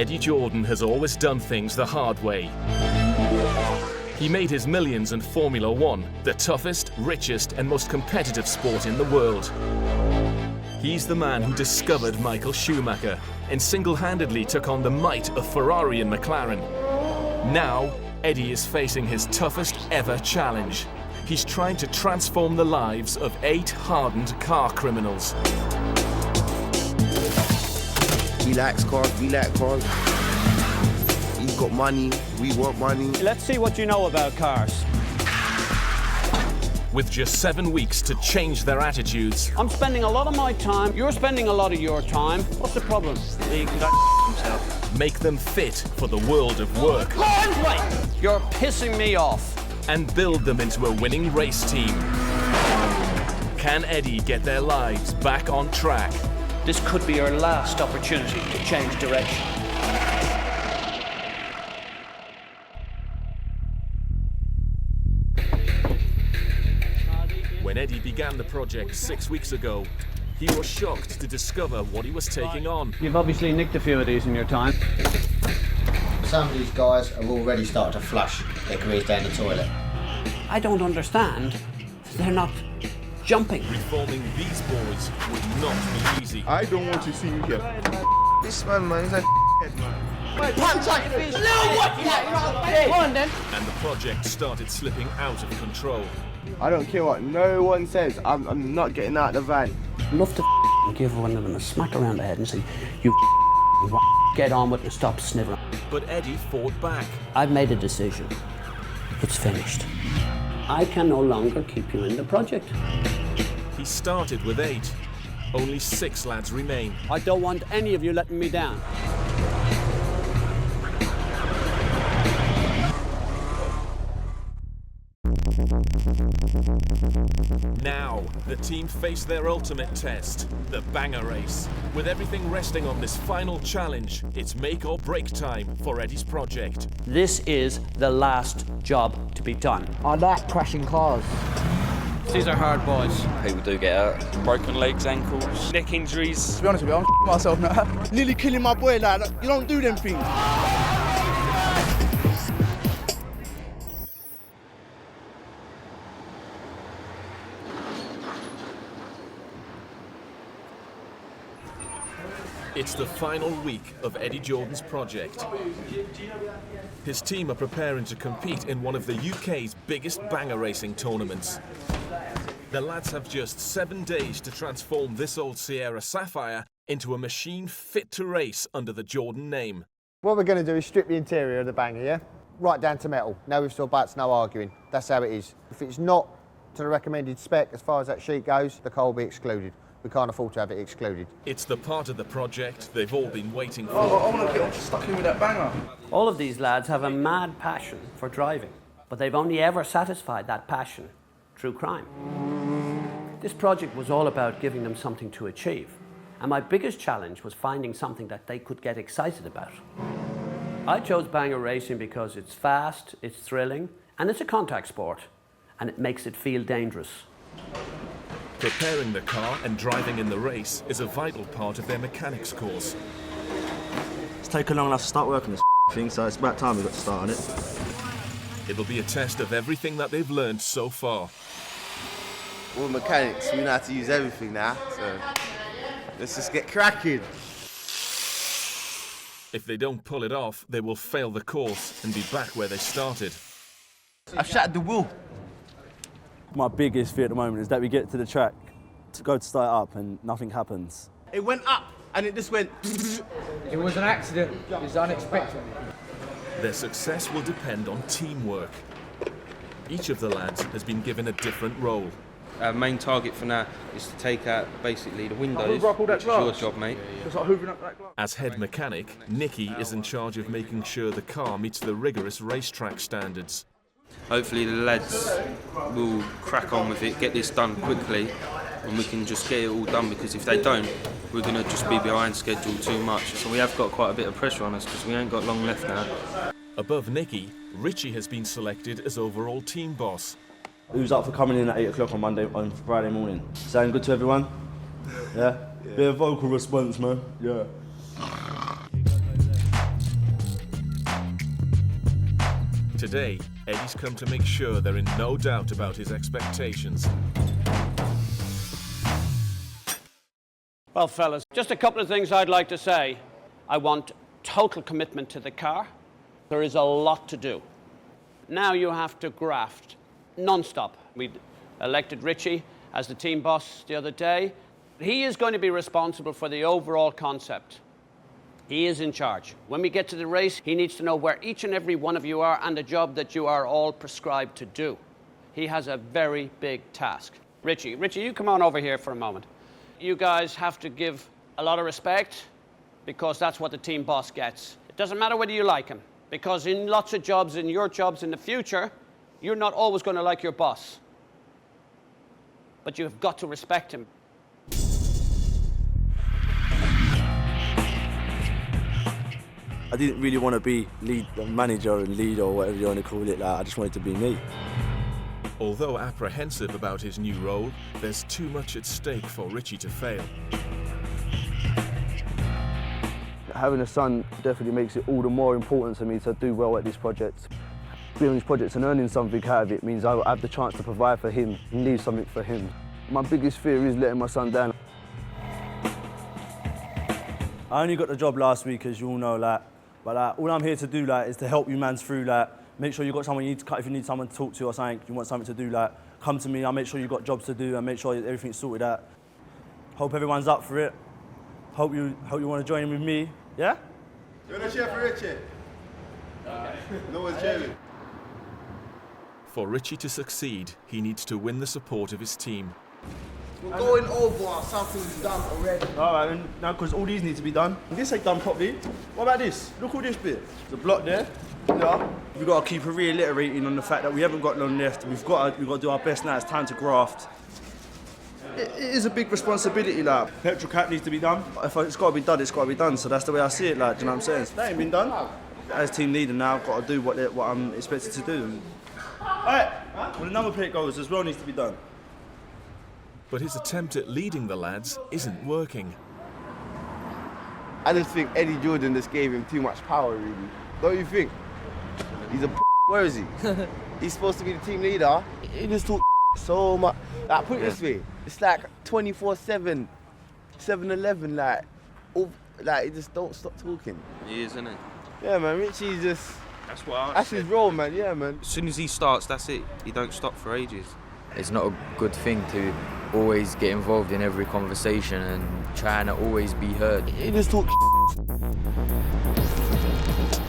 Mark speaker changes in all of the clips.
Speaker 1: Eddie Jordan has always done things the hard way. He made his millions in Formula One, the toughest, richest and most competitive sport in the world. He's the man who discovered Michael Schumacher and single-handedly took on the might of Ferrari and McLaren. Now, Eddie is facing his toughest ever challenge. He's trying to transform the lives of 8 hardened car criminals.
Speaker 2: He likes cars, we like cars. He's got money, we want money.
Speaker 3: Let's see what you know about cars.
Speaker 1: With just 7 weeks to change their attitudes.
Speaker 3: I'm spending a lot of my time, you're spending a lot of your time. What's the problem? He can himself.
Speaker 1: Make them fit for the world of work.
Speaker 3: Wait! You're pissing me off.
Speaker 1: And build them into a winning race team. Can Eddie get their lives back on track?
Speaker 3: This could be our last opportunity to change direction.
Speaker 1: When Eddie began the project 6 weeks ago, he was shocked to discover what he was taking on.
Speaker 3: You've obviously nicked a few of these in your time.
Speaker 4: Some of these guys have already started to flush their careers down the toilet.
Speaker 3: I don't understand. They're not jumping.
Speaker 1: Reforming these boys would not be easy.
Speaker 5: I don't want to see you here.
Speaker 2: This man, he's a man.
Speaker 3: Go on then.
Speaker 1: And the project started slipping out of control.
Speaker 5: I don't care what no one says. I'm not getting out of the van.
Speaker 3: Enough to give one of them a smack around the head and say, you get on with it and stop snivelling.
Speaker 1: But Eddie fought back.
Speaker 3: I've made a decision. It's finished. I can no longer keep you in the project.
Speaker 1: He started with 8. Only 6 lads remain.
Speaker 3: I don't want any of you letting me down.
Speaker 1: Now, the team face their ultimate test, the banger race. With everything resting on this final challenge, it's make or break time for Eddie's project.
Speaker 3: This is the last job to be done.
Speaker 6: I like crashing cars.
Speaker 3: These are hard boys.
Speaker 7: People do get hurt. Broken legs, ankles, neck injuries.
Speaker 5: To be honest with you, I'm myself now. Nearly killing my boy, lad. You don't do them things.
Speaker 1: It's the final week of Eddie Jordan's project. His team are preparing to compete in one of the UK's biggest banger racing tournaments. The lads have just 7 days to transform this old Sierra Sapphire into a machine fit to race under the Jordan name.
Speaker 8: What we're going to do is strip the interior of the banger, yeah? Right down to metal. No ifs or buts, no arguing. That's how it is. If it's not to the recommended spec as far as that sheet goes, the car will be excluded. We can't afford to have it excluded.
Speaker 1: It's the part of the project they've all been waiting for.
Speaker 5: I want to get stuck in with that banger.
Speaker 3: All of these lads have a mad passion for driving, but they've only ever satisfied that passion through crime. This project was all about giving them something to achieve, and my biggest challenge was finding something that they could get excited about. I chose banger racing because it's fast, it's thrilling, and it's a contact sport, and it makes it feel dangerous.
Speaker 1: Preparing the car and driving in the race is a vital part of their mechanics course.
Speaker 9: It's taken long enough to start working this thing, so it's about time we got to start on it.
Speaker 1: It'll be a test of everything that they've learned so far.
Speaker 2: We're mechanics, we know how to use everything now, so let's just get cracking.
Speaker 1: If they don't pull it off, they will fail the course and be back where they started.
Speaker 2: I've shattered the wheel.
Speaker 9: My biggest fear at the moment is that we get to the track to go to start up and nothing happens.
Speaker 2: It went up and it just went.
Speaker 6: It was an accident. It was unexpected.
Speaker 1: Their success will depend on teamwork. Each of the lads has been given a different role.
Speaker 7: Our main target for now is to take out basically the windows,
Speaker 5: Hoover up all that
Speaker 7: which is your
Speaker 5: glass.
Speaker 7: job, mate.
Speaker 5: Just like hoovering up that glass.
Speaker 1: As head mechanic, Nicky is in charge of making sure the car meets the rigorous racetrack standards.
Speaker 7: Hopefully the lads will crack on with it, get this done quickly, and we can just get it all done, because if they don't, we're going to just be behind schedule too much. So we have got quite a bit of pressure on us because we ain't got long left now.
Speaker 1: Above Nicky, Richie has been selected as overall team boss.
Speaker 9: Who's up for coming in at 8 o'clock on Friday morning? Sound good to everyone? Yeah? Bit of vocal response, man. Yeah.
Speaker 1: Today, Eddie's come to make sure they're in no doubt about his expectations.
Speaker 3: Well, fellas, just a couple of things I'd like to say. I want total commitment to the car. There is a lot to do. Now you have to graft non-stop. We elected Richie as the team boss the other day. He is going to be responsible for the overall concept. He is in charge. When we get to the race, he needs to know where each and every one of you are and the job that you are all prescribed to do. He has a very big task. Richie, you come on over here for a moment. You guys have to give a lot of respect because that's what the team boss gets. It doesn't matter whether you like him, because in lots of jobs, in your jobs in the future, you're not always going to like your boss. But you've got to respect him.
Speaker 9: I didn't really want to be lead manager and leader or whatever you want to call it. Like, I just wanted to be me.
Speaker 1: Although apprehensive about his new role, there's too much at stake for Richie to fail.
Speaker 9: Having a son definitely makes it all the more important to me to do well at this project. Being on this project and earning something out of it means I have the chance to provide for him and leave something for him. My biggest fear is letting my son down. I only got the job last week, as you all know, but all I'm here to do is to help you mans through. Make sure you've got someone you need to cut if you need someone to talk to or something, you want something to do, come to me, I'll make sure you've got jobs to do and make sure everything's sorted out. Hope everyone's up for it. Hope you want to join in with me, yeah?
Speaker 2: You want to cheer for Richie? No one's cheering.
Speaker 1: For Richie to succeed, he needs to win the support of his team.
Speaker 2: We're going over something's done already.
Speaker 9: All right, now because all these need to be done. This ain't done properly. What about this? Look all this bit. The block there. Yeah. We've got to keep reiterating on the fact that we haven't got long left. We've got to do our best now. It's time to graft. It is a big responsibility. Petrol cap needs to be done. If it's got to be done, it's got to be done. So that's the way I see it. Do you know what I'm saying? That ain't been done. As team leader now, I've got to do what I'm expected to do. All right. When the number plate goes, as well needs to be done.
Speaker 1: But his attempt at leading the lads isn't working.
Speaker 2: I just think Eddie Jordan just gave him too much power, really. Don't you think? He's a where is he? He's supposed to be the team leader. He just talks so much. Put it this way, it's 24/7, 7-Eleven, he just don't stop talking.
Speaker 7: He is, isn't he?
Speaker 2: Yeah, man, Richie's just...
Speaker 7: That's
Speaker 2: his role, man, yeah, man.
Speaker 7: As soon as he starts, that's it. He don't stop for ages.
Speaker 10: It's not a good thing to always get involved in every conversation and trying to always be heard.
Speaker 2: He just talks.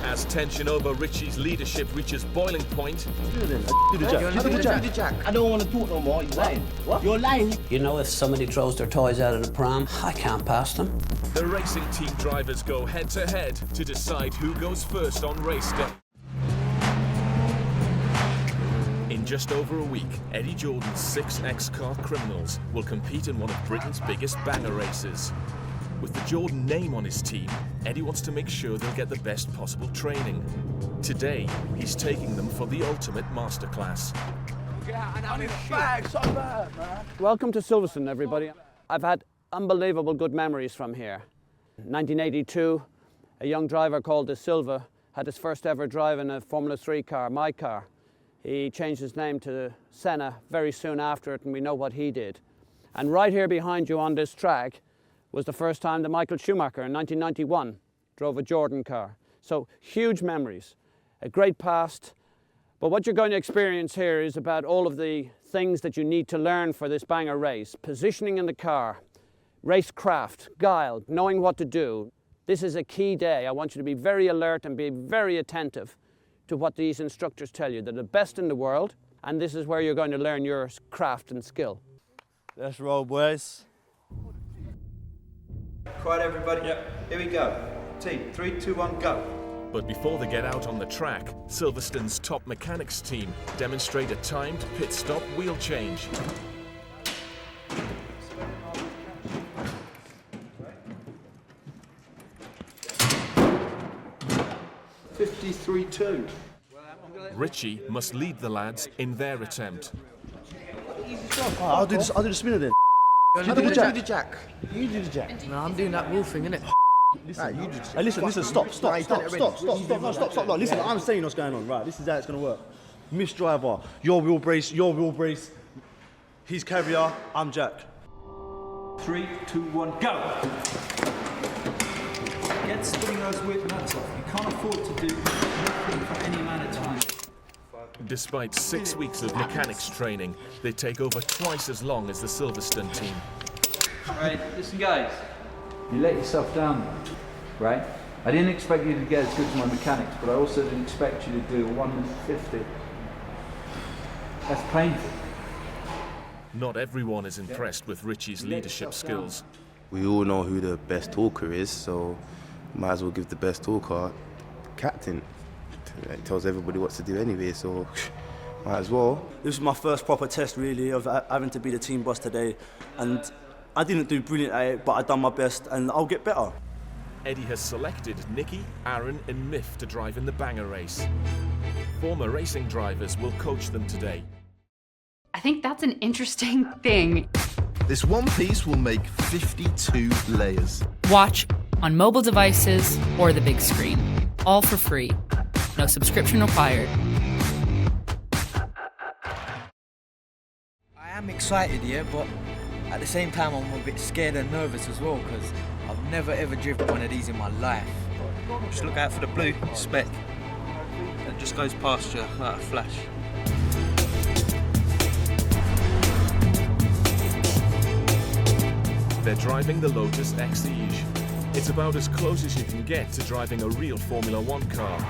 Speaker 1: As tension over Richie's leadership reaches boiling point,
Speaker 9: Do the jack.
Speaker 5: I don't want to talk no more. You're lying. What? You're lying.
Speaker 3: You know, if somebody throws their toys out of the pram, I can't pass them.
Speaker 1: the racing team drivers go head-to-head to decide who goes first on race day. In just over a week, Eddie Jordan's 6 X-Car criminals will compete in one of Britain's biggest banger races. With the Jordan name on his team, Eddie wants to make sure they'll get the best possible training. Today, he's taking them for the ultimate masterclass.
Speaker 3: Welcome to Silverstone, everybody. I've had unbelievable good memories from here. 1982, a young driver called De Silva had his first ever drive in a Formula 3 car, my car. He changed his name to Senna very soon after it, and we know what he did. And right here behind you on this track was the first time that Michael Schumacher in 1991 drove a Jordan car. So huge memories, a great past. But what you're going to experience here is about all of the things that you need to learn for this banger race. Positioning in the car, racecraft, guile, knowing what to do. This is a key day. I want you to be very alert and be very attentive to what these instructors tell you. They're the best in the world, and this is where you're going to learn your craft and skill.
Speaker 9: Let's roll, boys.
Speaker 11: Quiet, everybody. Yep. Here we go. Team, 3, 2, 1, go.
Speaker 1: But before they get out on the track, Silverstone's top mechanics team demonstrate a timed pit stop wheel change.
Speaker 11: $53.2.
Speaker 1: Richie must lead the lads in their attempt.
Speaker 9: I'll do the spinner then.
Speaker 11: You do the jack.
Speaker 5: You do the jack.
Speaker 6: No, I'm doing that wall thing, innit?
Speaker 9: Listen,
Speaker 2: you just-
Speaker 9: hey, listen, stop.
Speaker 2: Nah, he's done it already.
Speaker 9: No, stop. Look, listen, I'm saying what's going on. Right, this is how it's going to work. Miss driver, your wheel brace. He's Carrier, I'm Jack.
Speaker 11: 3, 2, 1, go! Get spinning those whip nuts off. You can't afford to do nothing for any amount of time.
Speaker 1: Despite 6 weeks of mechanics training, they take over twice as long as the Silverstone team.
Speaker 12: Right, listen guys, you let yourself down, right? I didn't expect you to get as good as my mechanics, but I also didn't expect you to do 1:50. That's painful.
Speaker 1: Not everyone is impressed with Richie's leadership skills.
Speaker 2: We all know who the best talker is, so might as well give the best talker captain. It tells everybody what to do anyway, so might as well.
Speaker 9: This is my first proper test, really, of having to be the team boss today, and I didn't do brilliant at it, but I done my best, and I'll get better.
Speaker 1: Eddie has selected Nicky, Aaron and Miff to drive in the banger race. Former racing drivers will coach them today.
Speaker 13: I think that's an interesting thing.
Speaker 14: This one piece will make 52 layers.
Speaker 15: Watch on mobile devices or the big screen. All for free. No subscription required.
Speaker 16: I am excited, yeah, but at the same time I'm a bit scared and nervous as well because I've never ever driven one of these in my life.
Speaker 7: Just look out for the blue speck. It just goes past you like a flash.
Speaker 1: They're driving the Lotus Exige. It's about as close as you can get to driving a real Formula One car.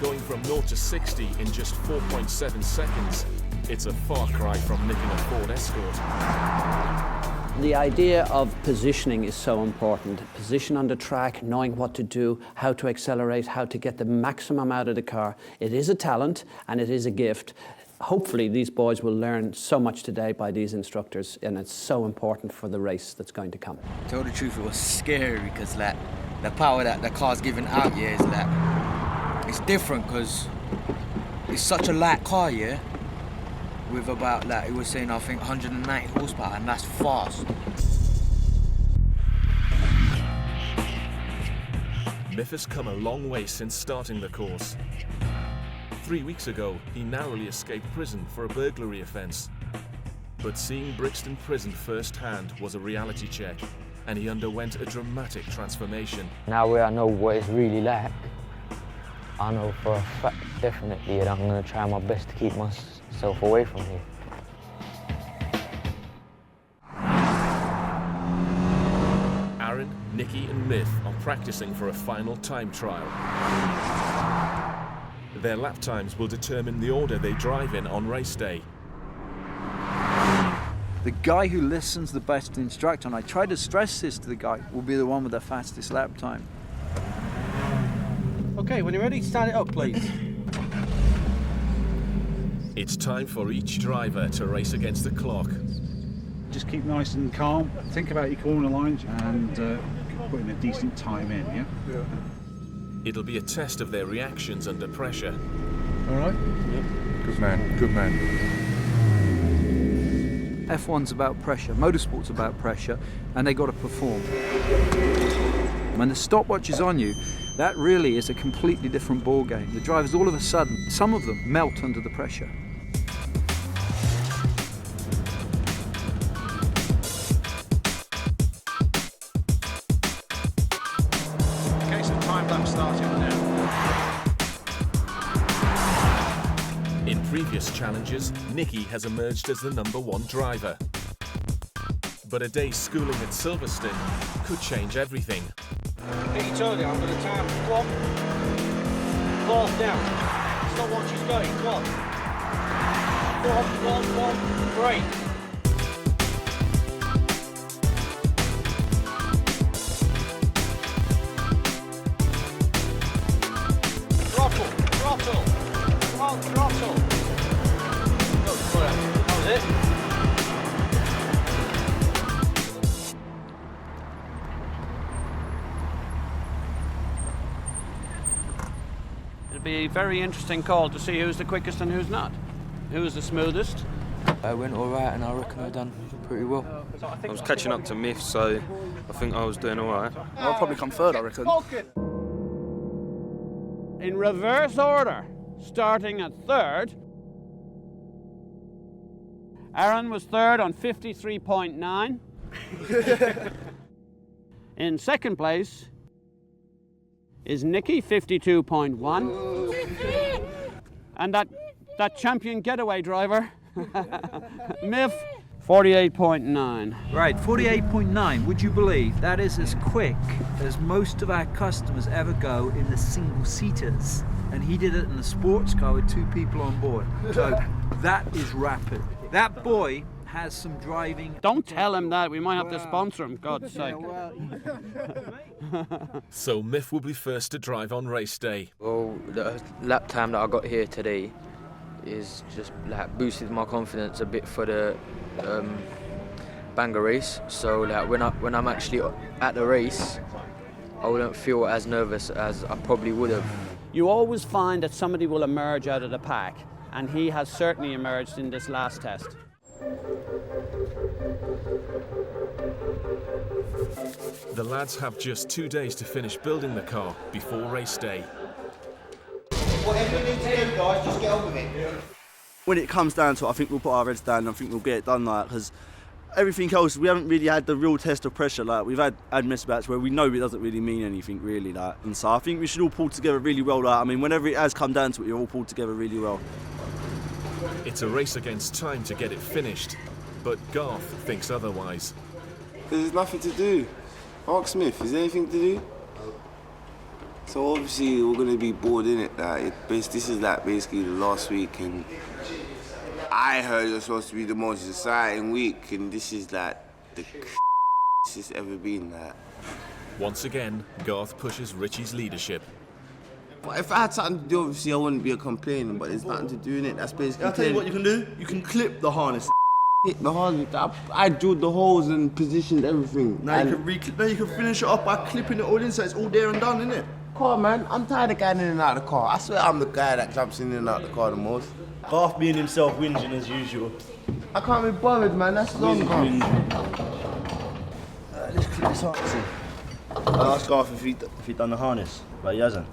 Speaker 1: Going from 0 to 60 in just 4.7 seconds, it's a far cry from nicking a Ford Escort.
Speaker 3: The idea of positioning is so important. Position on the track, knowing what to do, how to accelerate, how to get the maximum out of the car. It is a talent and it is a gift. Hopefully these boys will learn so much today by these instructors, and it's so important for the race that's going to come.
Speaker 16: To tell the truth, it was scary because like the power that the car's giving out here is like, it's different because it's such a light car, yeah, with about, like, it was saying, I think 190 horsepower, and that's fast.
Speaker 1: Miff has come a long way since starting the course. 3 weeks ago, he narrowly escaped prison for a burglary offence. But seeing Brixton Prison firsthand was a reality check, and he underwent a dramatic transformation.
Speaker 17: Now where I know what it's really like, I know for a fact, definitely, that I'm going to try my best to keep myself away from here.
Speaker 1: Aaron, Nicky and Miff are practicing for a final time trial. Their lap times will determine the order they drive in on race day.
Speaker 12: The guy who listens the best to the instructor, and I try to stress this to the guy, will be the one with the fastest lap time.
Speaker 9: Okay, when you're ready, stand it up, please.
Speaker 1: It's time for each driver to race against the clock.
Speaker 18: Just keep nice and calm, think about your corner lines and put in a decent time in, yeah?
Speaker 1: It'll be a test of their reactions under pressure.
Speaker 18: All right?
Speaker 1: Yep.
Speaker 18: Good man, good man.
Speaker 12: F1's about pressure, motorsport's about pressure, and they got to perform. When the stopwatch is on you, that really is a completely different ball game. The drivers, all of a sudden, some of them melt under the pressure.
Speaker 18: Okay, so time lapse starting now.
Speaker 1: In previous challenges, Nicky has emerged as the #1 driver. But a day's schooling at Silverstone could change everything.
Speaker 11: Hey, you told you, I'm going to time. Go on. Close down. Stop what she's going. Go on. Go on. Great. Throttle. Come on, throttle. Good, that was it.
Speaker 3: It'll be a very interesting call to see who's the quickest and who's not. Who's the smoothest
Speaker 10: I went all right, and I reckon I've done pretty well.
Speaker 7: I was catching up to Myth, so I think I was doing all right.
Speaker 9: I'll probably come third, I reckon.
Speaker 19: In reverse order, starting at third, Aaron was third on 53.9. In second place is Nicky, 52.1. And that champion getaway driver, Miff, 48.9.
Speaker 12: Right, 48.9. Would you believe that is as quick as most of our customers ever go in the single-seaters? And he did it in a sports car with 2 people on board. So that is rapid. That boy has some driving.
Speaker 19: Don't tell him that. We might have to sponsor him, God's sake.
Speaker 1: So Miff will be first to drive on race day.
Speaker 10: Well, the lap time that I got here today is just like boosted my confidence a bit for the banger race. So like when I'm actually at the race, I wouldn't feel as nervous as I probably would have.
Speaker 19: You always find that somebody will emerge out of the pack, and he has certainly emerged in this last test.
Speaker 1: The lads have just 2 days to finish building the car before race day.
Speaker 2: Whatever you need to do, guys, just get on with it.
Speaker 9: When it comes down to it, I think we'll put our heads down and I think we'll get it done, like, because everything else, we haven't really had the real test of pressure. Like, we've had mess bats where we know it doesn't really mean anything, really, like. And so I think we should all pull together really well. Like, I mean, whenever it has come down to it, you're all pulled together really well.
Speaker 1: It's a race against time to get it finished, but Garth thinks otherwise.
Speaker 2: There's nothing to do. Mark Smith, is there anything to do? So obviously we're going to be bored in it. This is like basically the last week, and I heard it's supposed to be the most exciting week, and this is like the it's ever been.
Speaker 1: Once again, Garth pushes Richie's leadership.
Speaker 2: But if I had something to do, obviously I wouldn't be a complaining, but there's nothing to do in it. That's basically.
Speaker 9: I'll tell you what you can do. You can clip the harness.
Speaker 2: The harness. I drilled the holes and positioned everything.
Speaker 9: Now you can finish it off by clipping it all in, so it's all there and done, isn't it?
Speaker 2: Car, man, I'm tired of going in and out of the car. I swear I'm the guy that jumps in and out of the car the most.
Speaker 9: Garth being himself, whinging as usual.
Speaker 2: I can't be bothered, man. That's long gone.
Speaker 9: Let's clip this harness in. I asked Garth if he'd done the harness, but he hasn't.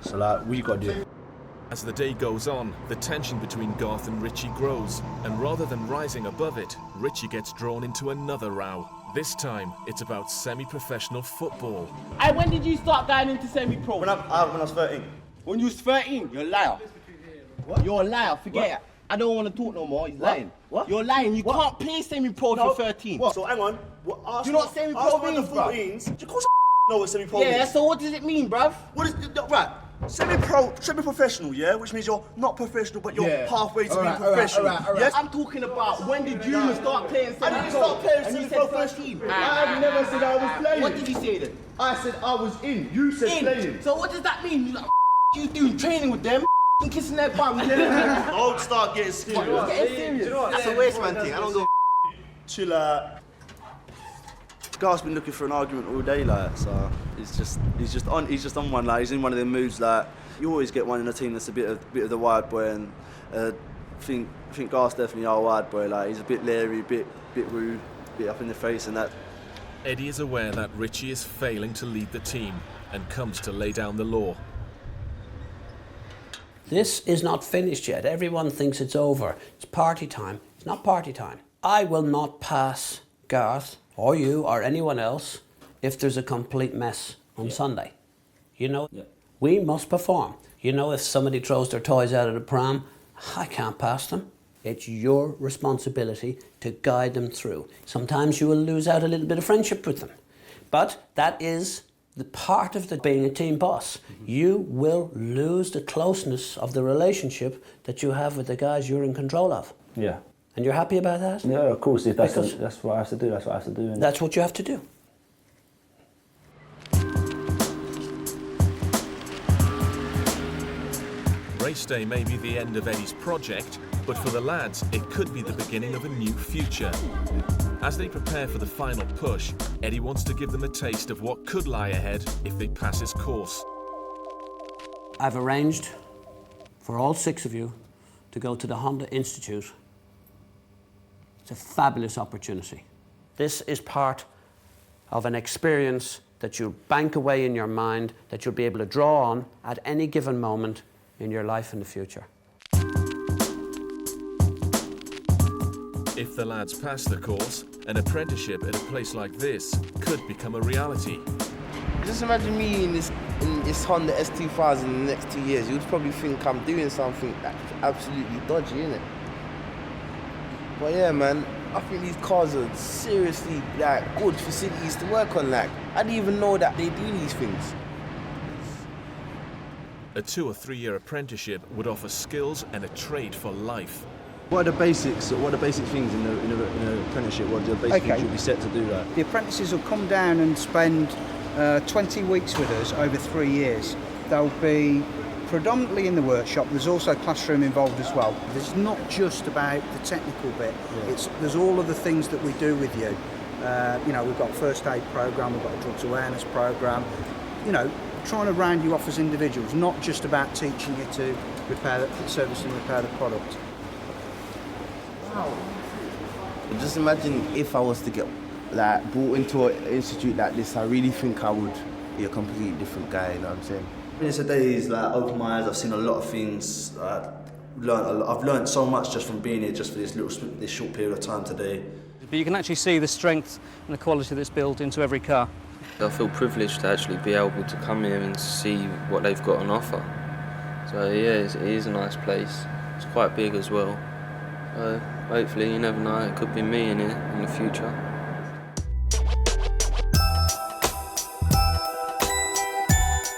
Speaker 9: So like, we got to do it.
Speaker 1: As the day goes on, the tension between Garth and Richie grows, and rather than rising above it, Richie gets drawn into another row. This time, it's about semi-professional football.
Speaker 20: Hey, when did you start going into semi-pro?
Speaker 9: When I was 13.
Speaker 20: When you was 13? You're a liar. What? You're a liar, forget it. I don't want to talk no more, he's lying.
Speaker 9: What?
Speaker 20: You're lying, you can't play semi-pro if you're 13.
Speaker 9: What? So hang on.
Speaker 20: Do you know what semi-pro means, bruv?
Speaker 9: Of course I know what semi-pro means.
Speaker 20: Yeah, so what does it mean, bruv?
Speaker 9: What is right? Semi-professional, yeah? Which means you're not professional, but you're halfway to being professional.
Speaker 20: All right.
Speaker 9: Yes?
Speaker 20: I'm talking about when did you start playing semi-pro?
Speaker 9: I didn't start playing
Speaker 20: semi-pro.
Speaker 9: professional.
Speaker 20: I
Speaker 9: have never said I was playing.
Speaker 20: What did you say then?
Speaker 9: I said I was in. You said playing.
Speaker 20: So what does that mean? You doing training with them? Kissing their bum?
Speaker 9: Don't start getting serious.
Speaker 20: Getting serious.
Speaker 2: That's a waste man thing. I don't go.
Speaker 9: Chill out. Garth's been looking for an argument all day, like, so he's just on one, like, he's in one of them moods, like, you always get one in a team that's a bit of the wild boy, and I think Garth's definitely our wild boy, like, he's a bit leery, bit rude, bit up in the face, and that.
Speaker 1: Eddie is aware that Richie is failing to lead the team and comes to lay down the law.
Speaker 3: This is not finished yet. Everyone thinks it's over. It's party time. It's not party time. I will not pass Garth or you or anyone else if there's a complete mess on Sunday. You know, we must perform. You know, if somebody throws their toys out of the pram, I can't pass them. It's your responsibility to guide them through. Sometimes you will lose out a little bit of friendship with them, but that is the part of being a team boss. You will lose the closeness of the relationship that you have with the guys you're in control of.
Speaker 21: Yeah.
Speaker 3: And you're happy about that?
Speaker 21: Yeah, of course. If that's what I have to do. That's what I have to do.
Speaker 3: That's what you have to do.
Speaker 1: Race day may be the end of Eddie's project, but for the lads, it could be the beginning of a new future. As they prepare for the final push, Eddie wants to give them a taste of what could lie ahead if they pass his course.
Speaker 3: I've arranged for all 6 of you to go to the Honda Institute It's a fabulous opportunity. This is part of an experience that you'll bank away in your mind, that you'll be able to draw on at any given moment in your life in the future.
Speaker 1: If the lads pass the course, an apprenticeship at a place like this could become a reality.
Speaker 2: Just imagine me in this Honda S2000 in the next 2 years. You'd probably think I'm doing something that's absolutely dodgy, innit? But yeah, man, I think these cars are seriously good facilities to work on. I didn't even know that they do these things.
Speaker 1: A 2 or 3 year apprenticeship would offer skills and a trade for life.
Speaker 9: What are the basics? What are the basic things in an apprenticeship? What are the basic things you'll be set to do that?
Speaker 4: The apprentices will come down and spend 20 weeks with us over 3 years. They'll be predominantly in the workshop. There's also classroom involved as well. It's not just about the technical bit. Yeah. There's all of the things that we do with you. We've got a first aid program, we've got a drugs awareness program. Trying to round you off as individuals, not just about teaching you to service and repair the product.
Speaker 2: Wow. Just imagine if I was to get brought into an institute like this, I really think I would be a completely different guy, you know what I'm saying?
Speaker 9: Today's opened my eyes. I've seen a lot of things. I've learned so much just from being here, just for this short period of time today.
Speaker 22: But you can actually see the strength and the quality that's built into every car.
Speaker 7: I feel privileged to actually be able to come here and see what they've got on offer. So yeah, it is a nice place. It's quite big as well. Hopefully, you never know, it could be me in here in the future.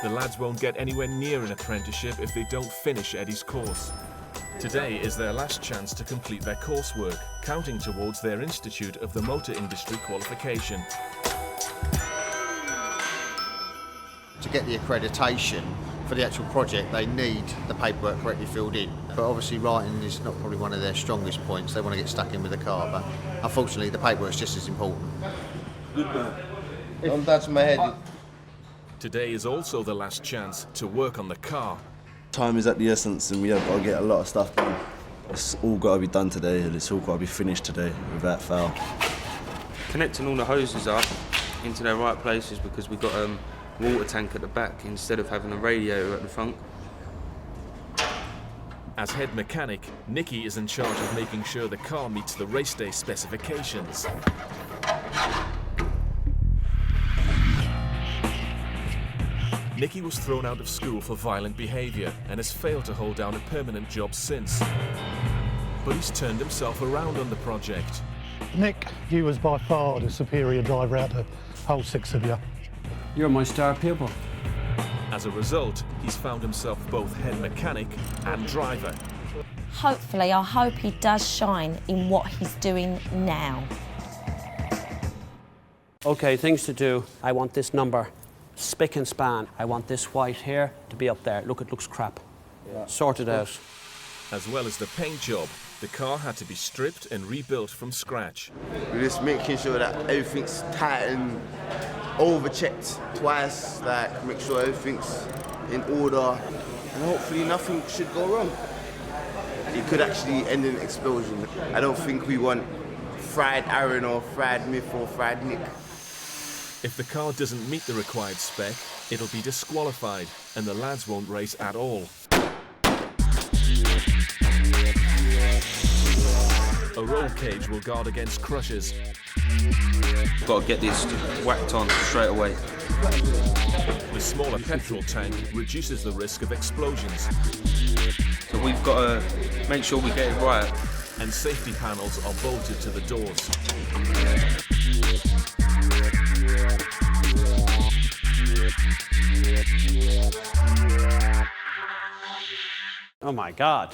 Speaker 1: The lads won't get anywhere near an apprenticeship if they don't finish Eddie's course. Today is their last chance to complete their coursework, counting towards their Institute of the Motor Industry qualification.
Speaker 8: To get the accreditation for the actual project, they need the paperwork correctly filled in. But obviously writing is not probably one of their strongest points. They want to get stuck in with the car, but unfortunately the paperwork's just as important.
Speaker 2: Good man. Don't touch my head.
Speaker 1: Today is also the last chance to work on the car.
Speaker 9: Time is at the essence and we have got to get a lot of stuff done. It's all got to be done today and it's all got to be finished today without fail.
Speaker 7: Connecting all the hoses up into their right places because we've got water tank at the back instead of having a radiator at the front.
Speaker 1: As head mechanic, Nicky is in charge of making sure the car meets the race day specifications. Nicky was thrown out of school for violent behaviour and has failed to hold down a permanent job since. But he's turned himself around on the project.
Speaker 23: Nick, you was by far the superior driver out of the whole 6 of you.
Speaker 3: You're my star pupil.
Speaker 1: As a result, he's found himself both head mechanic and driver.
Speaker 24: Hopefully, I hope he does shine in what he's doing now.
Speaker 3: Okay, things to do. I want this number spick and span. I want this white here to be up there. Look, it looks crap. Yeah. Sort it out.
Speaker 1: As well as the paint job, the car had to be stripped and rebuilt from scratch.
Speaker 2: We're just making sure that everything's tight and over-checked twice, make sure everything's in order, and hopefully nothing should go wrong. It could actually end in an explosion. I don't think we want fried Aaron or fried Miff or fried Nick.
Speaker 1: If the car doesn't meet the required spec, it'll be disqualified and the lads won't race at all. A roll cage will guard against crushes.
Speaker 7: Got to get this whacked on straight away.
Speaker 1: The smaller petrol tank reduces the risk of explosions.
Speaker 7: So we've got to make sure we get it right.
Speaker 1: And safety panels are bolted to the doors.
Speaker 3: Oh my God.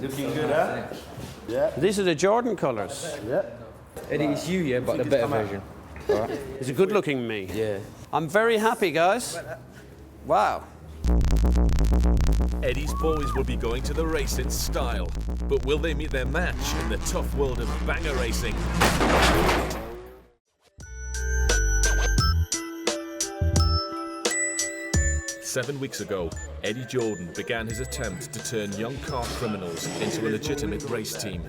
Speaker 2: Looking good, huh? Yeah.
Speaker 3: These are the Jordan colours.
Speaker 2: Yeah.
Speaker 10: Eddie, it's you, yeah, but the better version.
Speaker 3: Right. It's a good-looking me.
Speaker 10: Yeah.
Speaker 3: I'm very happy, guys. Wow.
Speaker 1: Eddie's boys will be going to the race in style, but will they meet their match in the tough world of banger racing? 7 weeks ago, Eddie Jordan began his attempt to turn young car criminals into a legitimate race team.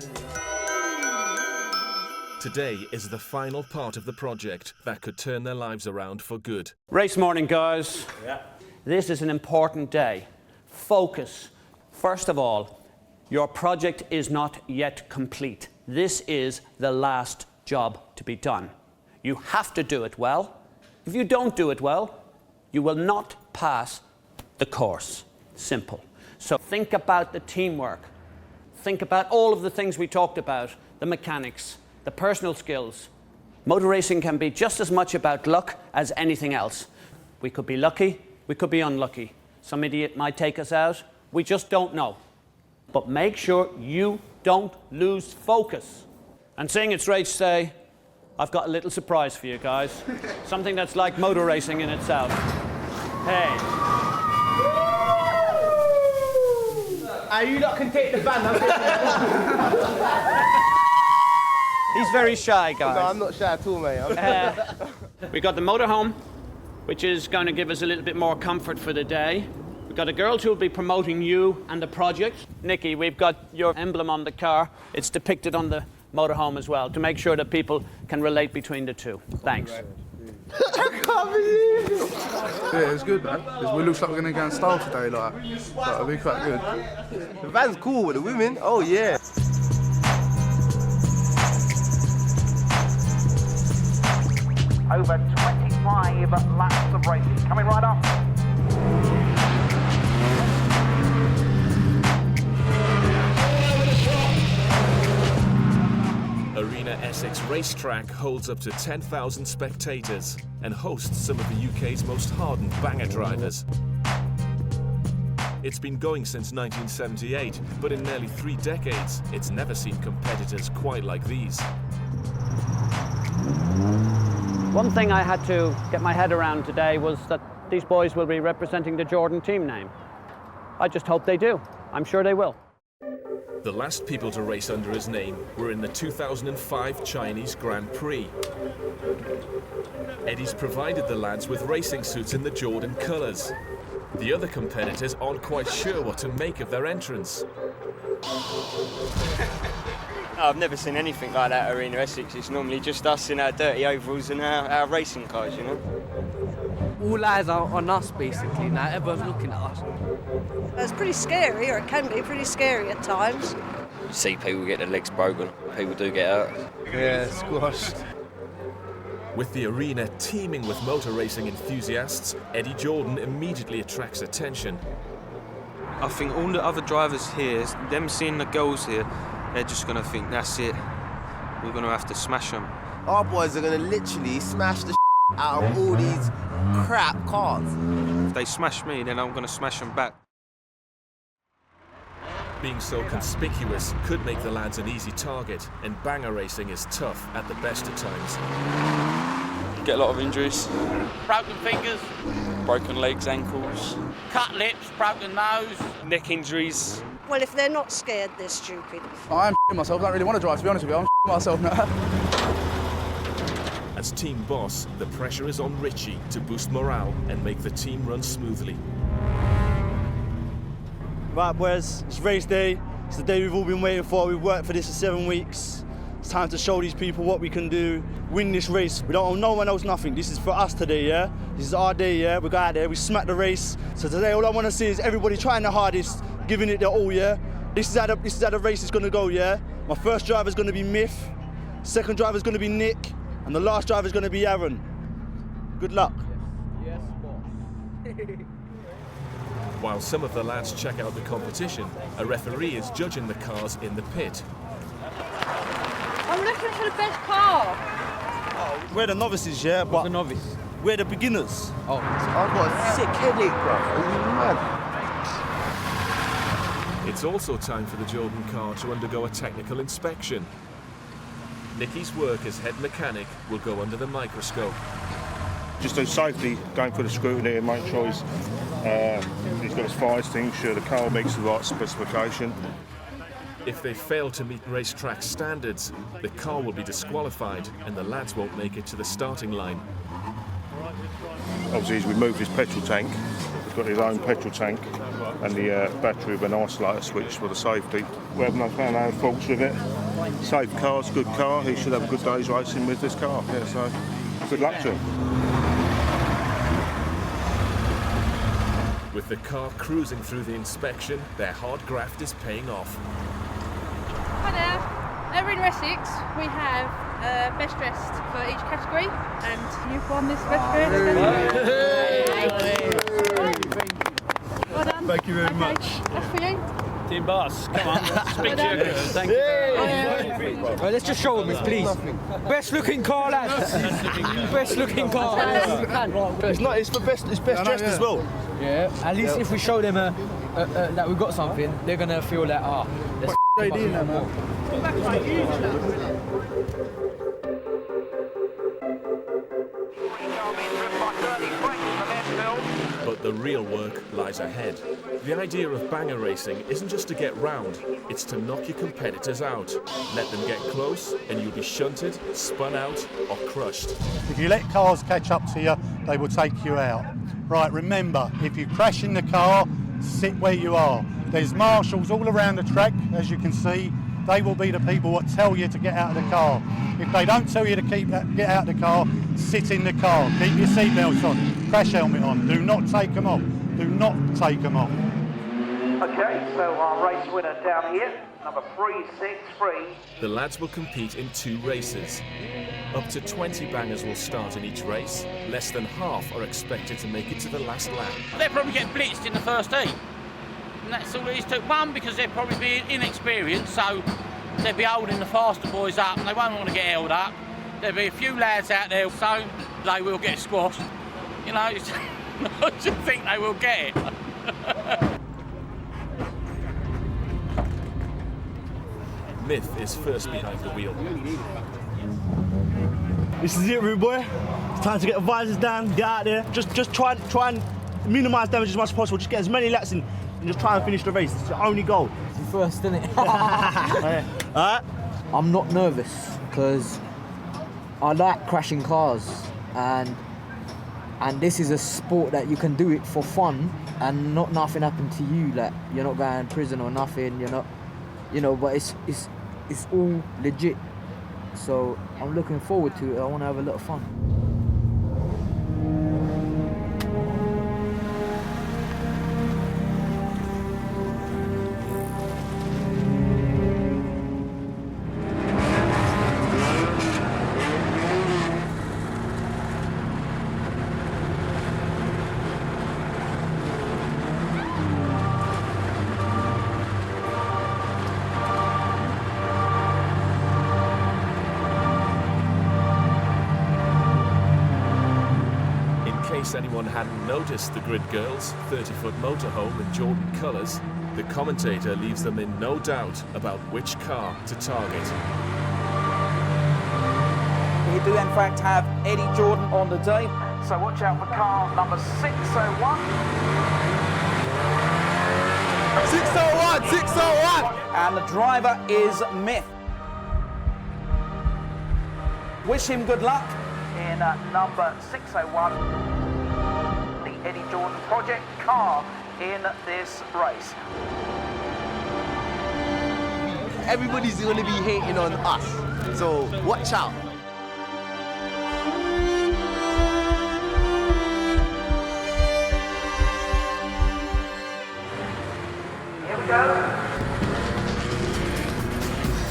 Speaker 1: Today is the final part of the project that could turn their lives around for good.
Speaker 19: Race morning, guys.
Speaker 11: Yeah.
Speaker 19: This is an important day. Focus. First of all, your project is not yet complete. This is the last job to be done. You have to do it well. If you don't do it well, you will not pass the course. Simple. So think about the teamwork. Think about all of the things we talked about, the mechanics, the personal skills. Motor racing can be just as much about luck as anything else. We could be lucky, we could be unlucky. Some idiot might take us out. We just don't know. But make sure you don't lose focus. And seeing it's race day, I've got a little surprise for you guys. Something that's like motor racing in itself. Hey.
Speaker 20: You lot can take the van.
Speaker 19: He's very shy, guys.
Speaker 2: No, I'm not shy at all, mate.
Speaker 19: We got the motorhome, which is going to give us a little bit more comfort for the day. We've got a girl who will be promoting you and the project. Nikki, we've got your emblem on the car. It's depicted on the motorhome as well, to make sure that people can relate between the two. Thanks.
Speaker 5: I can't believe it. Yeah, it's good, man. It looks like we're going to go in style today, like it'll be quite good.
Speaker 2: The van's cool with the women. Oh, yeah.
Speaker 11: Over 25 laps of racing. Coming right up.
Speaker 1: Arena Essex racetrack holds up to 10,000 spectators and hosts some of the UK's most hardened banger drivers. It's been going since 1978, but in nearly 3 decades, it's never seen competitors quite like these.
Speaker 19: One thing I had to get my head around today was that these boys will be representing the Jordan team name. I just hope they do. I'm sure they will.
Speaker 1: The last people to race under his name were in the 2005 Chinese Grand Prix. Eddie's provided the lads with racing suits in the Jordan colours. The other competitors aren't quite sure what to make of their entrance.
Speaker 6: I've never seen anything like that at Arena Essex. It's normally just us in our dirty overalls and our racing cars, you know.
Speaker 13: All eyes are on us, basically. Now everyone's looking at us.
Speaker 14: It's pretty scary, or it can be pretty scary at times.
Speaker 25: You see people get their legs broken. People do get hurt.
Speaker 2: Yeah, squashed.
Speaker 1: With the arena teeming with motor racing enthusiasts, Eddie Jordan immediately attracts attention.
Speaker 7: I think all the other drivers here, them seeing the girls here, they're just going to think, that's it. We're going to have to smash them.
Speaker 2: Our boys are going to literally smash the out of all these crap cars.
Speaker 7: If they smash me, then I'm going to smash them back.
Speaker 1: Being so conspicuous could make the lads an easy target, and banger racing is tough at the best of times.
Speaker 26: Get a lot of injuries.
Speaker 11: Broken fingers.
Speaker 26: Broken legs, ankles.
Speaker 11: Cut lips, broken nose.
Speaker 26: Neck injuries.
Speaker 14: Well, if they're not scared, they're stupid.
Speaker 5: I'm myself. I don't really want to drive, to be honest with you. I'm myself now.
Speaker 1: As team boss, the pressure is on Richie to boost morale and make the team run smoothly.
Speaker 9: Right, boys, it's race day. It's the day we've all been waiting for. We've worked for this for 7 weeks. It's time to show these people what we can do, win this race. We don't owe no one else nothing. This is for us today, yeah? This is our day, yeah? We go out there, we smack the race. So today, all I want to see is everybody trying their hardest, giving it their all, yeah? This is how the race is going to go, yeah? My first driver is going to be Myth, second driver is going to be Nick, and the last driver is going to be Aaron. Good luck.
Speaker 13: Yes, boss.
Speaker 1: While some of the lads check out the competition, a referee is judging the cars in the pit.
Speaker 14: I'm looking for the best car.
Speaker 9: Oh, we're the novices, yeah? But
Speaker 13: the novice?
Speaker 9: We're the beginners.
Speaker 13: Oh,
Speaker 2: I've got a sick headache, bro. Are you mad?
Speaker 1: It's also time for the Jordan car to undergo a technical inspection. Nicky's work as head mechanic will go under the microscope.
Speaker 27: Just on safety, going for the scrutiny and make sure he's got his fire extinguisher, the car meets the right specification.
Speaker 1: If they fail to meet racetrack standards, the car will be disqualified and the lads won't make it to the starting line.
Speaker 27: Obviously, he's removed his petrol tank. He's got his own petrol tank and the battery with an isolator switch for the safety. We haven't found no faults with it. Safe car's good car. He should have a good day's racing with this car. Yeah, so good luck to him.
Speaker 1: With the car cruising through the inspection, their hard graft is paying off.
Speaker 4: Hi there. Over in Essex, we have best dressed for each category, and you've won this best dressed. Well done.
Speaker 9: Thank you very much.
Speaker 4: That's for you.
Speaker 26: Team boss, come on, speak to
Speaker 4: Well
Speaker 26: you.
Speaker 4: done.
Speaker 26: Thank you very much.
Speaker 12: Right, let's just show them, please. Best looking car, lads. Best looking car.
Speaker 9: It's best dressed as well.
Speaker 12: Yeah, at least if we show them that we've got something, they're gonna feel that let's
Speaker 1: But the real work lies ahead. The idea of banger racing isn't just to get round, it's to knock your competitors out. Let them get close and you'll be shunted, spun out or crushed.
Speaker 23: If you let cars catch up to you, they will take you out. Right, remember, if you crash in the car, sit where you are. There's marshals all around the track, as you can see. They will be the people that tell you to get out of the car. If they don't tell you to get out of the car, sit in the car. Keep your seatbelts on, crash helmet on. Do not take them off. Do not take them off.
Speaker 11: Okay, so our race winner down here, number 363.
Speaker 1: The lads will compete in 2 races. Up to 20 bangers will start in each race. Less than half are expected to make it to the last lap.
Speaker 11: They'll probably get blitzed in the first heat. And that's all it is to one, because they'll probably be inexperienced, so they'll be holding the faster boys up and they won't want to get held up. There'll be a few lads out there, so they will get squashed. You know, I just think they will get it.
Speaker 1: Myth is first behind the wheel.
Speaker 9: This is it, rude boy. It's time to get the visors down, get out there. Just try and minimise damage as much as possible. Just get as many laps in and just try and finish the race. It's your only goal.
Speaker 12: It's your first, isn't it?
Speaker 9: Alright?
Speaker 12: I'm not nervous because I like crashing cars, and this is a sport that you can do it for fun and not nothing happen to you. Like, you're not going to prison or nothing. You're not, but it's all legit. So I'm looking forward to it. I want to have a lot of fun.
Speaker 1: Anyone hadn't noticed the Grid Girls' 30-foot motorhome in Jordan colours, the commentator leaves them in no doubt about which car to target.
Speaker 11: We do in fact have Eddie Jordan on the day, so watch out for car number 601.
Speaker 2: 601, 601!
Speaker 11: And the driver is Myth. Wish him good luck in number 601. Eddie Jordan project car in this race.
Speaker 2: Everybody's going to be hating on us, so watch out.
Speaker 11: Here we go.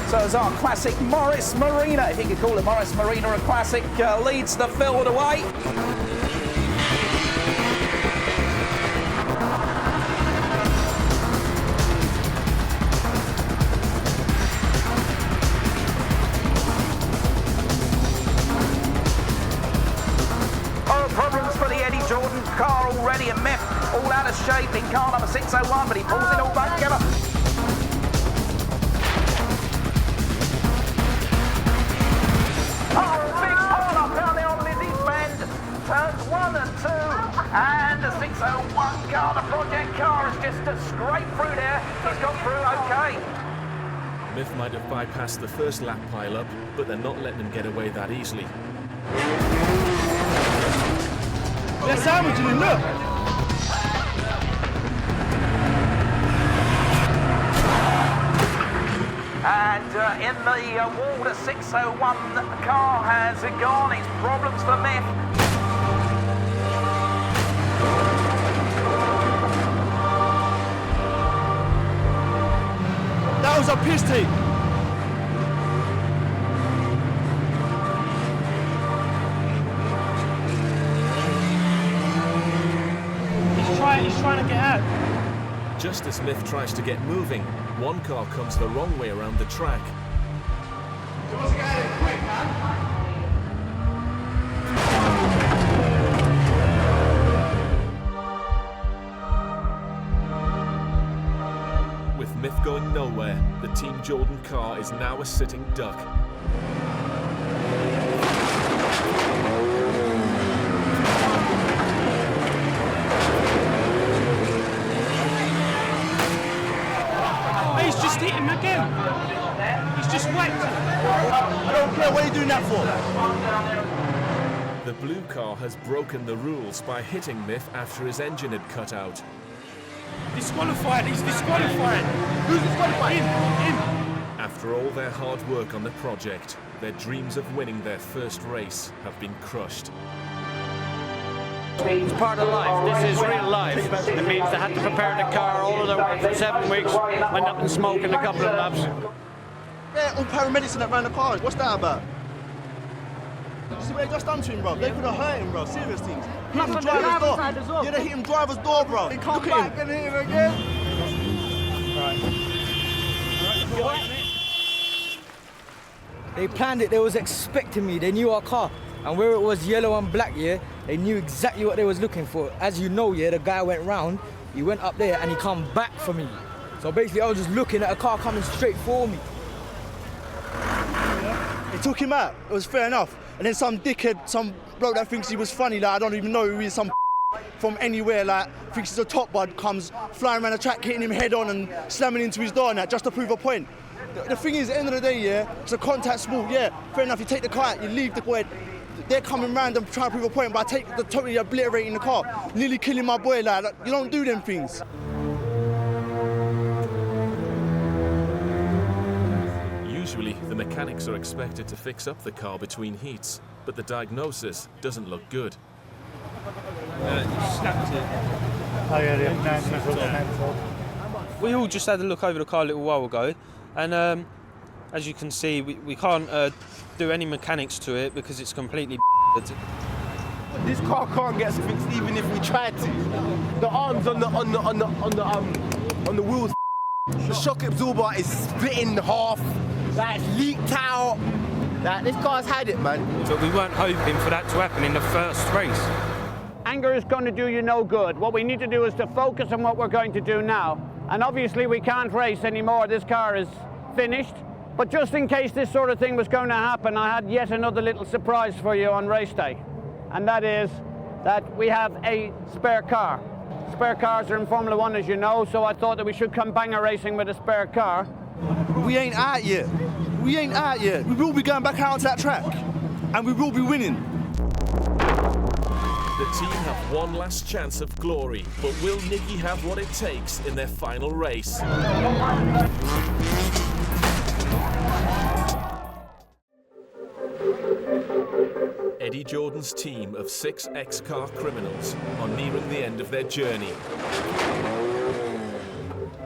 Speaker 11: So as our classic Morris Marina, if you could call it Morris Marina a classic, leads the field away. Car already a myth, all out of shape in car number 601, but he pulls it all back together. Oh, big pull up down there on Lizzie's Bend. Turns 1 and 2, and the 601 car, the project car, is just scraped through there. He's got through okay.
Speaker 1: Myth might have bypassed the first lap pile-up, but they're not letting him get away that easily.
Speaker 9: They're sandwiching him, look!
Speaker 8: And in the wall, the 601 car has gone. It's problems for Myth.
Speaker 9: That was a piss take.
Speaker 8: He's trying to get out.
Speaker 1: Just as Myth tries to get moving, one car comes the wrong way around the track. With Myth going nowhere, the Team Jordan car is now a sitting duck.
Speaker 8: He's just hit him again. He's just whacked him.
Speaker 9: I don't care what you're doing that for.
Speaker 1: The blue car has broken the rules by hitting Myth after his engine had cut out.
Speaker 8: Disqualified. He's disqualified. Who's disqualified? Him.
Speaker 1: After all their hard work on the project, their dreams of winning their first race have been crushed.
Speaker 19: It's part of life. This is real life. It means they had to prepare the car all of their work for 7 weeks, went up and smoked in a couple of laps.
Speaker 9: Yeah, all paramedics that ran the car. What's that about? You see what they just done to him, bro? They could have hurt him, bro. Serious things. Hit him driver's door. Yeah, they hit him driver's door, bro. They come back and hit him again.
Speaker 12: They planned it, they was expecting me, they knew our car. And where it was yellow and black, yeah, they knew exactly what they was looking for. As you know, yeah, the guy went round, he went up there and he come back for me. So basically I was just looking at a car coming straight for me.
Speaker 9: They took him out, it was fair enough. And then some dickhead, some bloke that thinks he was funny, like I don't even know who he is, some from anywhere, like thinks he's a top bud, comes flying around the track, hitting him head on and slamming into his door and that, just to prove a point. The thing is, at the end of the day, yeah, it's a contact sport, yeah, fair enough, you take the car out, you leave the boy. They're coming round and trying to prove a point, but I take the totally obliterating the car, nearly killing my boy, like, you don't do them things.
Speaker 1: Usually, the mechanics are expected to fix up the car between heats, but the diagnosis doesn't look good.
Speaker 8: Snapped it.
Speaker 23: Oh yeah,
Speaker 7: We all just had a look over the car a little while ago, and as you can see, we can't do any mechanics to it because it's completely.
Speaker 2: This car can't get fixed even if we tried to. The arms on the wheels, the shock absorber is split in half. Like it's leaked out. Like this car's had it, man.
Speaker 7: But we weren't hoping for that to happen in the first race.
Speaker 11: Anger is going to do you no good. What we need to do is to focus on what we're going to do now. And obviously we can't race anymore. This car is finished. But just in case this sort of thing was going to happen, I had yet another little surprise for you on race day. And that is that we have a spare car. Spare cars are in Formula 1, as you know, so I thought that we should come banger racing with a spare car.
Speaker 9: We ain't out yet. We ain't out yet. We will be going back out onto that track. And we will be winning.
Speaker 1: The team have one last chance of glory, but will Nicky have what it takes in their final race? Eddie Jordan's team of 6 ex-car criminals are nearing the end of their journey.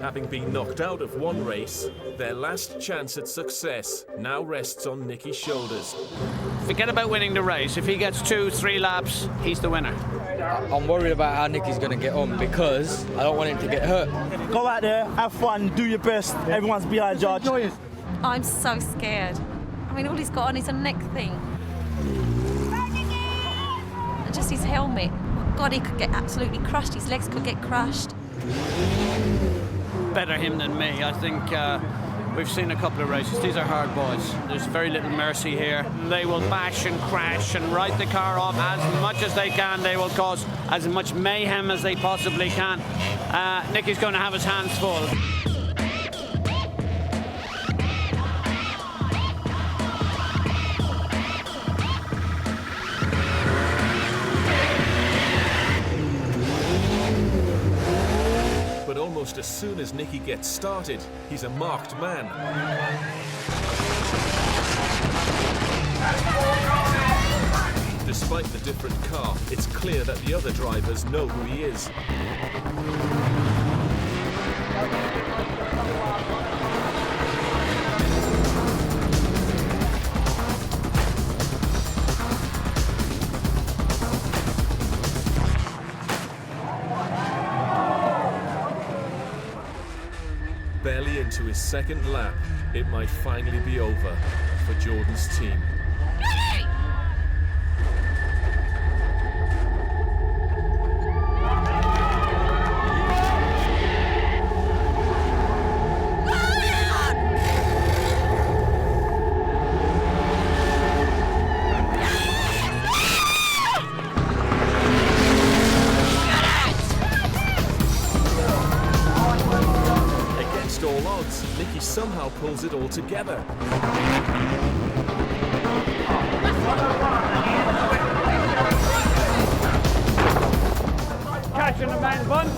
Speaker 1: Having been knocked out of one race, their last chance at success now rests on Nicky's shoulders.
Speaker 19: Forget about winning the race. If he gets 2-3 laps, he's the winner.
Speaker 12: I'm worried about how Nicky's going to get on because I don't want him to get hurt.
Speaker 9: Go out there, have fun, do your best. Everyone's behind judge.
Speaker 24: I'm so scared. I mean, all he's got on is a neck thing. And just his helmet. God, he could get absolutely crushed. His legs could get crushed.
Speaker 19: Better him than me. I think we've seen a couple of races. These are hard boys. There's very little mercy here. They will bash and crash and write the car off as much as they can. They will cause as much mayhem as they possibly can. Nicky's going to have his hands full.
Speaker 1: Almost as soon as Nicky gets started, he's a marked man. Despite the different car, it's clear that the other drivers know who he is. Barely into his second lap, it might finally be over for Jordan's team. Nicky somehow pulls it all together.
Speaker 11: Catching the man bunch.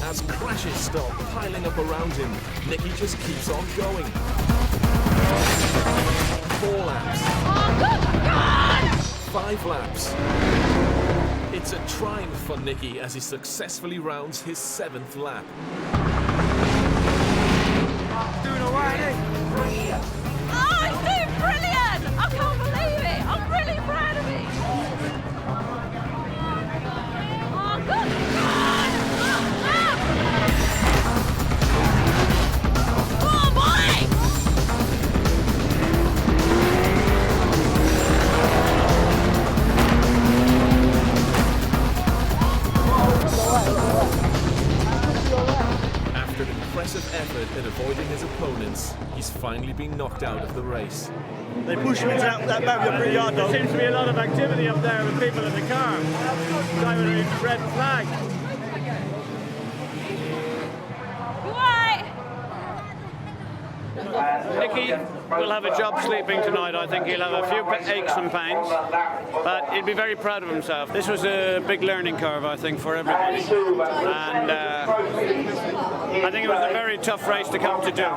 Speaker 1: As crashes start piling up around him, Nicky just keeps on going. 4 laps. 5 laps. It's a triumph for Nicky as he successfully rounds his 7th lap.
Speaker 11: Doing all right, eh?
Speaker 4: Oh, he's doing brilliant! I can't believe it! I'm really proud of him! Oh, good God! Oh, boy!
Speaker 1: After an impressive effort at avoiding his opponents, he's finally been knocked out of the race.
Speaker 9: They push him into that barrier pretty hard, though.
Speaker 11: There seems to be a lot of activity up there with people in the car. Driving a red flag. Nicky will have a job sleeping tonight. I think he'll have a few aches and pains, but he'll be very proud of himself. This was a big learning curve, I think, for everybody. And I think it was a very tough race to come to do.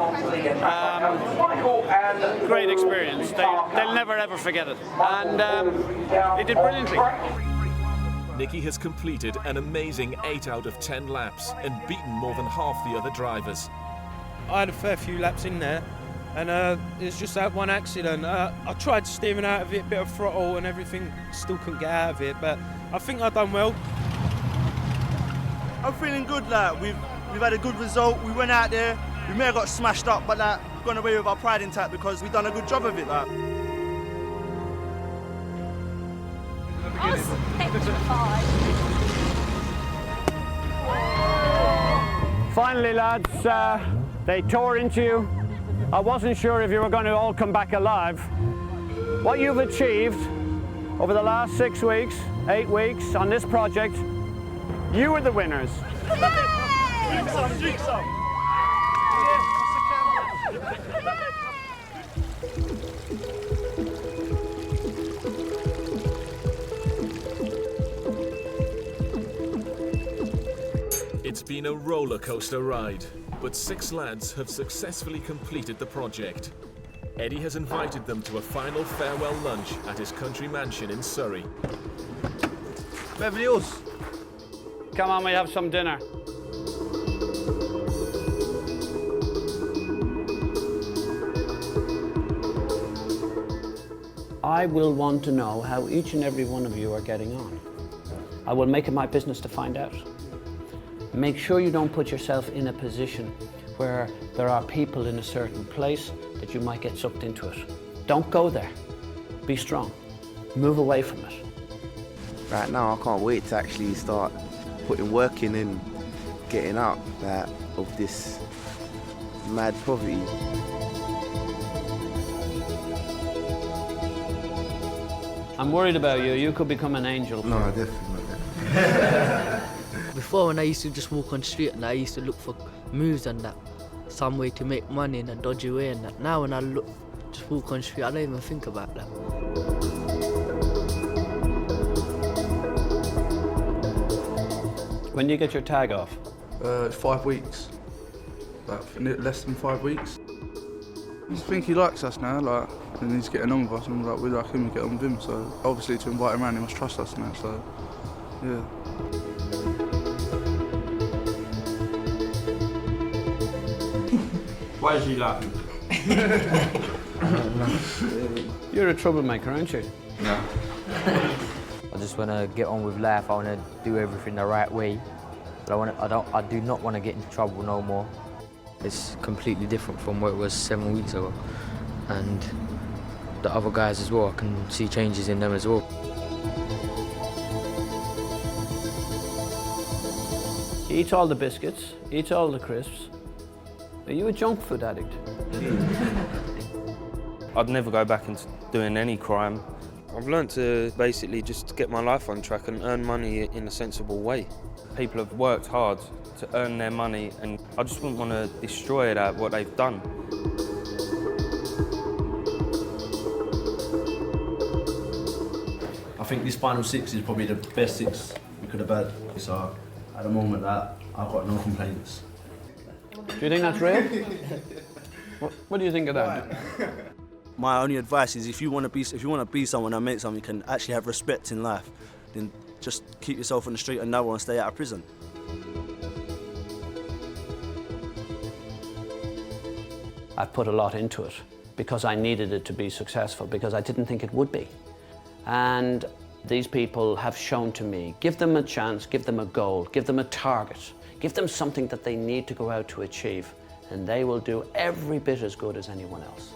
Speaker 11: Great experience. They'll never ever forget it. And he did brilliantly.
Speaker 1: Nicky has completed an amazing 8 out of 10 laps and beaten more than half the other drivers.
Speaker 10: I had a fair few laps in there, and it's just that one accident. I tried steering out of it, a bit of throttle and everything, still couldn't get out of it, but I think I've done well.
Speaker 9: I'm feeling good, like we've had a good result. We went out there, we may have got smashed up, but like we've gone away with our pride intact because we've done a good job of it. Like.
Speaker 4: I was petrified.
Speaker 19: Finally, lads, they tore into you. I wasn't sure if you were going to all come back alive. What you've achieved over the last 6 weeks, 8 weeks on this project, you are the winners.
Speaker 9: Drink some.
Speaker 1: It's been a roller coaster ride, but 6 lads have successfully completed the project. Eddie has invited them to a final farewell lunch at his country mansion in Surrey.
Speaker 9: Beverly Hills.
Speaker 19: Come on, we have some dinner. I will want to know how each and every one of you are getting on. I will make it my business to find out. Make sure you don't put yourself in a position where there are people in a certain place that you might get sucked into it. Don't go there. Be strong. Move away from it.
Speaker 2: Right now, I can't wait to actually start putting work in and getting out of this mad poverty.
Speaker 19: I'm worried about you. You could become an angel.
Speaker 2: No, definitely not.
Speaker 13: Before, when I used to just walk on the street and I used to look for moves and that, some way to make money in a dodgy way and that. Now when I just walk on the street, I don't even think about that.
Speaker 19: When do you get your tag off?
Speaker 5: 5 weeks. About less than 5 weeks. I just think he likes us now, like, and he's getting on with us, and like, we like him, we get on with him. So obviously, to invite him around, he must trust us now. So, yeah.
Speaker 19: Why is he laughing? You're a troublemaker, aren't you?
Speaker 3: No. I just want to get on with life. I want to do everything the right way. But I do not want to get into trouble no more. It's completely different from what it was 7 weeks ago. And the other guys as well, I can see changes in them as well.
Speaker 19: He eats all the biscuits, eats all the crisps. Are you a junk food addict?
Speaker 7: I'd never go back into doing any crime. I've learnt to basically just get my life on track and earn money in a sensible way. People have worked hard to earn their money, and I just wouldn't want to destroy that, what they've done.
Speaker 9: I think this final 6 is probably the best 6 we could have had. So at the moment, I've got no complaints.
Speaker 19: Do you think that's real? What do you think of that?
Speaker 9: My only advice is if you want to be someone that makes something, can actually have respect in life, then just keep yourself on the street and no one stay out of prison.
Speaker 19: I've put a lot into it because I needed it to be successful, because I didn't think it would be. And these people have shown to me, give them a chance, give them a goal, give them a target, give them something that they need to go out to achieve, and they will do every bit as good as anyone else.